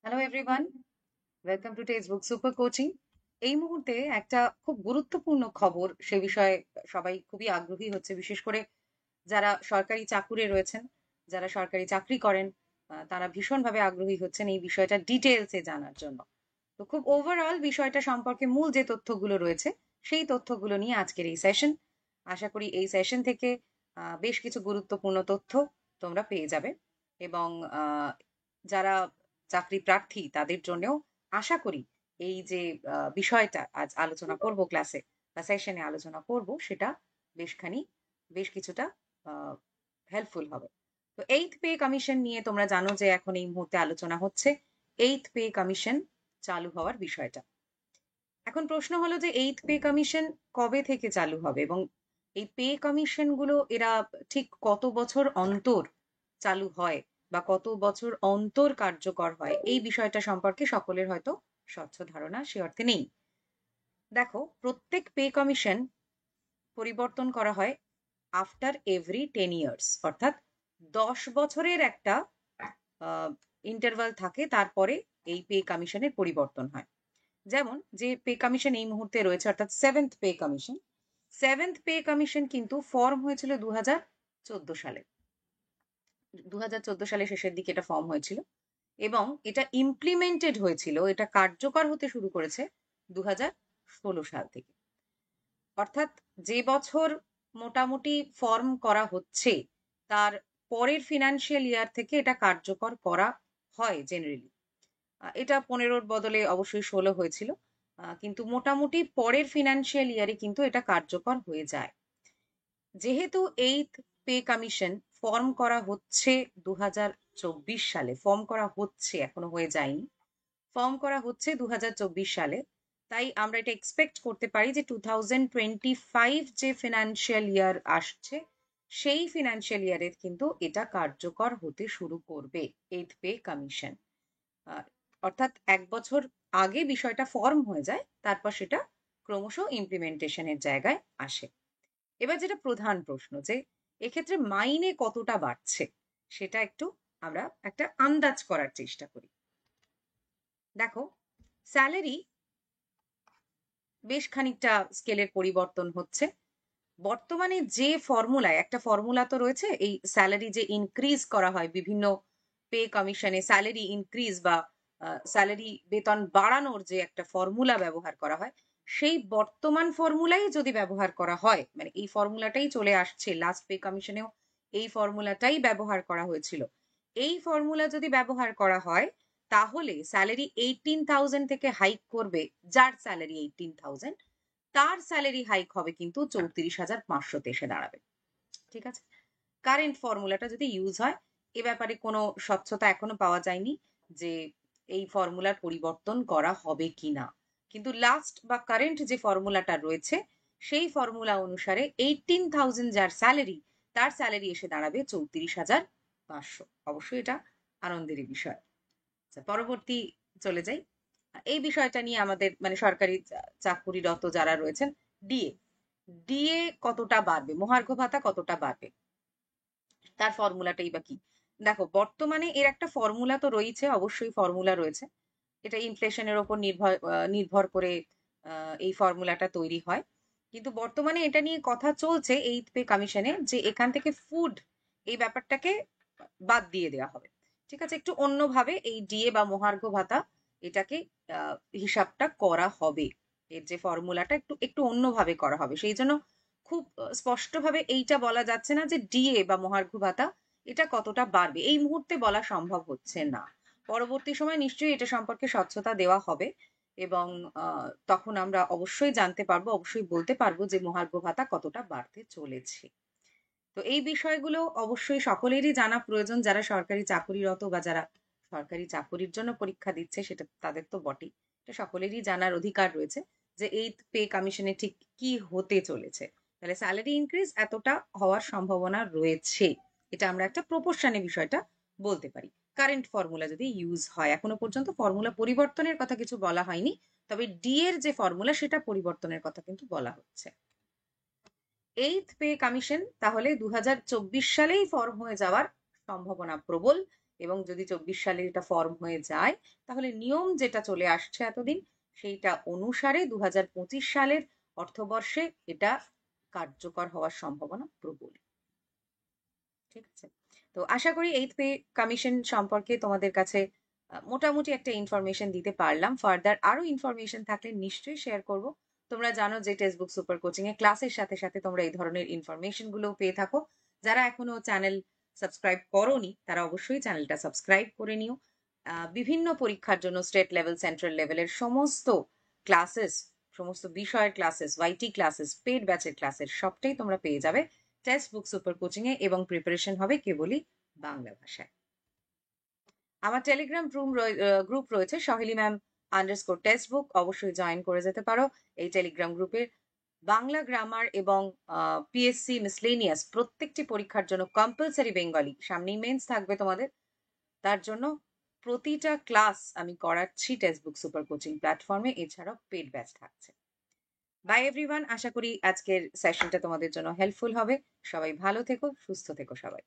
Hello everyone, welcome to textbook super coaching. এই মুহূর্তে একটা খুব গুরুত্বপূর্ণ খবর, সে বিষয়ে সবাই খুবই আগ্রহী হচ্ছে, বিশেষ করে যারা সরকারি চাকুরে রয়েছেন, যারা সরকারি চাকরি করেন, তারা ভীষণভাবে আগ্রহী হচ্ছেন এই বিষয়টা ডিটেলসে জানার জন্য। তো খুব ওভারঅল বিষয়টা সম্পর্কে মূল যে তথ্যগুলো রয়েছে, সেই তথ্যগুলো নিয়ে আজকের এই সেশন। আশা করি এই সেশন থেকে বেশ কিছু গুরুত্বপূর্ণ তথ্য তোমরা পেয়ে যাবে, এবং যারা চাকরি প্রার্থী তাদের জন্যও আশা করি এই যে বিষয়টা আজ আলোচনা করব ক্লাসে বা সেশনে আলোচনা করব, সেটা বেশ কিছুটা হেল্পফুল হবে। তো এইথ পে কমিশন নিয়ে তোমরা জানো যে এখন এই মুহূর্তে আলোচনা হচ্ছে এইথ পে কমিশন চালু হওয়ার বিষয়টা। এখন প্রশ্ন হলো যে এইথ পে কমিশন কবে থেকে চালু হবে, এবং এই পে কমিশন গুলো এরা ঠিক কত বছর অন্তর চালু হয় বা কত বছর অন্তর কার্যকর হয়, এই বিষয়টা সম্পর্কে সকলের হয়তো স্বচ্ছ ধারণা সে অর্থে নেই। দেখো, প্রত্যেক পে কমিশন পরিবর্তন করা হয় আফটার এভরি 10 ইয়ার্স, অর্থাৎ 10 বছরের একটা ইন্টারভাল থাকে, তারপরে এই পে কমিশনের পরিবর্তন হয়। যেমন যে পে কমিশন এই মুহূর্তে রয়েছে, অর্থাৎ সেভেন্থ পে কমিশন কিন্তু ফর্ম হয়েছিল 2014 সালে। 2014 সালে শেষের দিকে এটা ফর্ম হয়েছিল, এবং এটা ইমপ্লিমেন্টেড হয়েছিল, এটা কার্যকর হতে শুরু করেছে 2016 সাল থেকে। অর্থাৎ যে বছর মোটামুটি ফর্ম করা হচ্ছে, তার পরের ফিনান্সিয়াল ইয়ার থেকে এটা কার্যকর করা হয় জেনারেলি। এটা 15-র বদলে অবশ্যই 16 হয়েছিল, কিন্তু মোটামুটি পরের ফিনান্সিয়াল ইয়ারে কিন্তু এটা কার্যকর হয়ে যায়। যেহেতু এইথ পে কমিশন ফর্ম করা হচ্ছে 2024 সালে, ফর্ম করা হচ্ছে, এখনো হয়ে যায়নি, ফর্ম করা হচ্ছে 2024 সালে, তাই আমরা এটা এক্সপেক্ট করতে পারি যে 2025 যে ফিনান্সিয়াল ইয়ার আসছে, সেই ফিনান্সিয়াল ইয়ারে কিন্তু এটা কার্যকর হতে শুরু করবে এইথ পে কমিশন। অর্থাৎ 1 বছর আগে বিষয়টা ফর্ম হয়ে যায়, তারপর সেটা ক্রমশ ইমপ্লিমেন্টেশনের জায়গায় আসে। এবার যেটা প্রধান প্রশ্ন, যে এক্ষেত্রে মাইনে কতটা বাড়ছে, সেটা একটু আমরা একটা আন্দাজ করার চেষ্টা করি। দেখো, স্যালারি বেশ খানিকটা স্কেলের পরিবর্তন হচ্ছে। বর্তমানে যে ফর্মুলায়, একটা ফর্মুলা তো রয়েছে এই স্যালারি যে ইনক্রিজ করা হয় বিভিন্ন পে কমিশনে, স্যালারি ইনক্রিজ বা স্যালারি বেতন বাড়ানোর যে একটা ফর্মুলা ব্যবহার করা হয়, সেই বর্তমান ফর্মুলাই যদি ব্যবহার করা হয়, মানে এই ফর্মুলাটাই চলে আসছে, লাস্ট পে কমিশনেও এই ফর্মুলাটাই ব্যবহার করা হয়েছিল, এই ফর্মুলা যদি ব্যবহার করা হয়, তাহলে স্যালারি 18,000 থেকে হাইক করবে, যার স্যালারি 18,000 তার স্যালারি হাইক হবে কিন্তু 34,500-তে এসে দাঁড়াবে। ঠিক আছে, কারেন্ট ফর্মুলাটা যদি ইউজ হয়, এ ব্যাপারে কোনো স্বচ্ছতা এখনো পাওয়া যায়নি যে এই ফর্মুলার পরিবর্তন করা হবে কিনা, কিন্তু লাস্ট বা কারেন্ট যে ফর্মুলাটা রয়েছে, সেই ফর্মুলা অনুসারে 18,000 যার স্যালারি, তার স্যালারি এসে দাঁড়াবে 34,500। অবশ্যই এটা আনন্দেরই বিষয়। পরবর্তী চলে যাই। এই বিষয়টা নিয়ে আমাদের মানে সরকারি চাকুরিরত যারা রয়েছেন, ডিএ ডিএ কতটা বাড়বে, মহার্ঘ ভাতা কতটা বাড়বে, তার ফর্মুলাটাই বা কি। দেখো, বর্তমানে এর একটা ফর্মুলা তো রয়েছে, অবশ্যই ফর্মুলা রয়েছে, এটা ইনফ্লেশনের ওপর নির্ভর করে এই ফর্মুলাটা তৈরি হয়। কিন্তু বর্তমানে এটা নিয়ে কথা চলছে এইথ পে কমিশনে যে এখান থেকে ফুড এই ব্যাপারটাকে বাদ দিয়ে দেওয়া হবে। ঠিক আছে, একটু অন্যভাবে এই ডিএ বা মহার্ঘ ভাতা এটাকে হিসাবটা করা হবে, এর যে ফর্মুলাটা একটু একটু অন্যভাবে করা হবে। সেই জন্য খুব স্পষ্টভাবে এইটা বলা যাচ্ছে না যে ডিএ বা মহার্ঘ ভাতা এটা কতটা বাড়বে, এই মুহূর্তে বলা সম্ভব হচ্ছে না। পরবর্তী সময় নিশ্চয়ই এটা সম্পর্কে স্বচ্ছতা দেওয়া হবে, এবং তখন আমরা অবশ্যই জানতে পারবো, অবশ্যই বলতে পারবো যে মহার্ঘ ভাতা কতটা বাড়তে চলেছে। তো এই বিষয়গুলো অবশ্যই সকলেরই জানা প্রয়োজন, যারা সরকারি চাকুরিরত বা যারা সরকারি চাকুরির জন্য পরীক্ষা দিচ্ছে, সেটা তাদের তো বটেই, এটা সকলেরই জানার অধিকার রয়েছে যে এই পে কমিশনে ঠিক কি হতে চলেছে। তাহলে স্যালারি ইনক্রিজ এতটা হওয়ার সম্ভাবনা রয়েছে, এটা আমরা একটা প্রপোর্শনে বিষয়টা বলতে পারি, কারেন্ট ফর্মুলা যদি ইউজ হয়। এখনো পর্যন্ত ফর্মুলা পরিবর্তনের কথা কিছু বলা হয়নি, তবে ডি এর যে ফর্মুলা সেটা পরিবর্তনের কথা কিন্তু বলা হচ্ছে। এইথ পে কমিশন তাহলে 2024 সালেই ফর্ম হয়ে যাওয়ার সম্ভাবনা প্রবল, এবং যদি 24 সালে এটা ফর্ম হয়ে যায় তাহলে নিয়ম যেটা চলে আসছে এতদিন সেইটা অনুসারে 2025 সালের অর্থবর্ষে এটা কার্যকর হওয়ার সম্ভাবনা প্রবল। ঠিক আছে, তো আশা করি এইথ পে কমিশন সম্পর্কে তোমাদের কাছে মোটামুটি একটা ইনফরমেশন দিতে পারলাম। ফার্দার আরো ইনফরমেশন থাকলে নিশ্চয়ই শেয়ার করব। তোমরা জানো যে টেক্সট সুপার কোচিং এ ক্লাসের সাথে সাথে তোমরা এই ধরনের ইনফরমেশন গুলো পেয়ে থাকো। যারা এখনো চ্যানেল সাবস্ক্রাইব করোনি তারা অবশ্যই চ্যানেলটা সাবস্ক্রাইব করে নিও। বিভিন্ন পরীক্ষার জন্য স্টেট লেভেল, সেন্ট্রাল লেভেলের সমস্ত ক্লাসেস, সমস্ত বিষয়ের ক্লাসেস, ওয়াইটি ক্লাসেস, পেড ব্যাচের ক্লাসেস সবটাই তোমরা পেয়ে যাবে টেক্সট বুক সুপার কোচিং এ, এবং প্রিপারেশন হবে কেবলই বাংলা ভাষায়। আমার টেলিগ্রাম গ্রুপ রয়েছে সহেলি ম্যাম আন্ডারস্কোর টেক্সট বুক, অবশ্যই জয়েন করে যেতে পারো এই টেলিগ্রাম গ্রুপে। বাংলা গ্রামার এবং পিএসসি মিসলেনিয়াস প্রত্যেকটি পরীক্ষার জন্য কম্পালসারি বেঙ্গলি, সামনেই মেন্স থাকবে তোমাদের, তার জন্য প্রতিটা ক্লাস আমি করাচ্ছি টেক্সট বুক সুপার কোচিং প্ল্যাটফর্মে, এছাড়াও পেড ব্যাচ থাকছে। বাই এভরিওয়ান, আশা করি আজকের সেশনটা তোমাদের জন্য হেল্পফুল হবে। সবাই ভালো থেকো, সুস্থ থেকো সবাই।